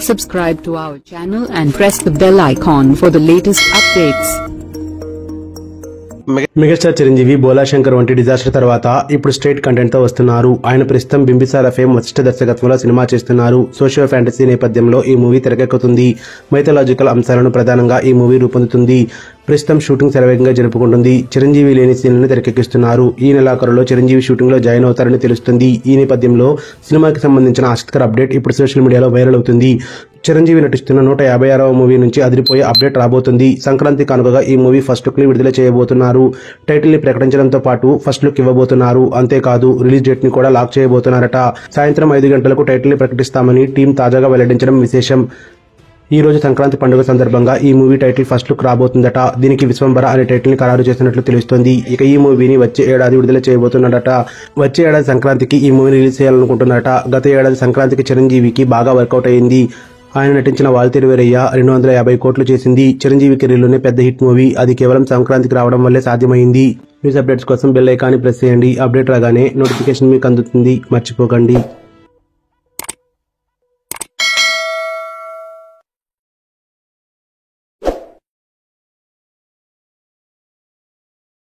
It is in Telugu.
Subscribe to our channel and press the bell icon for the latest updates. Megastar Chiranjeevi Bhola Shankar వంటి డిజాస్టర్ తర్వాత ఇప్పుడు స్ట్రేట్ కంటెంట్ తో వస్తున్నారు. ఆయన ప్రస్తుతం బింబిసార ఫేమ్ వశిష్ఠ దర్శకత్వంలో సినిమా చేస్తున్నారు. సోషియో ఫ్యాంటసీ నేపథ్యంలో ఈ మూవీ తెరకెక్కుతుంది. మైథలాజికల్ అంశాలను ప్రధానంగా ఈ మూవీ రూపొందుతుంది. ప్రస్తుతం షూటింగ్ శరవేగంగా జరుపుకుంటుంది. చిరంజీవి లేని సీన్లను తెరకెక్కిస్తున్నారు. ఈ నెలాఖరులో చిరంజీవి షూటింగ్ లో జాయిన్ అవుతారని తెలుస్తుంది. ఈ నేపథ్యంలో సినిమాకి సంబంధించిన ఆసక్తికర అప్డేట్ ఇప్పుడు సోషల్ మీడియాలో వైరల్ అవుతుంది. చిరంజీవి నటిస్తున్న 156వ మూవీ నుంచి అదిరిపోయే అప్డేట్ రాబోతుంది. సంక్రాంతి కానుకగా ఈ మూవీ ఫస్ట్ లుక్ ని విడుదల చేయబోతున్నారు. టైటిల్ ని ప్రకటించడంతో పాటు ఫస్ట్ లుక్ ఇవ్వబోతున్నారు. అంతేకాదు రిలీజ్ డేట్ ని కూడా లాక్ చేయబోతున్నారట. సాయంత్రం 5 గంటలకు టైటిల్ ని ప్రకటిస్తామని టీం తాజాగా వెల్లడించడం విశేషం. ఈ రోజు సంక్రాంతి పండుగ సందర్భంగా ఈ మూవీ టైటిల్ ఫస్ట్ లుక్ రాబోతుందట. దీనికి విశ్వంబర అనే టైటిల్ ని ఖరారు చేసినట్లు తెలుస్తోంది. ఇక ఈ మూవీని వచ్చే ఏడాది విడుదల చేయబోతున్నాడట. వచ్చే ఏడాది సంక్రాంతికి ఈ మూవీని రిలీజ్ చేయాలనుకుంటున్నారట. గత ఏడాది సంక్రాంతికి చిరంజీవికి బాగా వర్కౌట్ అయింది. ఆయన నటించిన వాల్తేరు వీరయ్య 250 కోట్లు చేసింది. చిరంజీవి కెరీర్లోనే పెద్ద హిట్ మూవీ. అది కేవలం సంక్రాంతికి రావడం వల్లే సాధ్యమైంది. న్యూస్ అప్డేట్స్ కోసం బెల్ ఐకాన్ని ప్రెస్ చేయండి. అప్డేట్ రాగానే నోటిఫికేషన్ మీకు అందుతుంది. మర్చిపోకండి.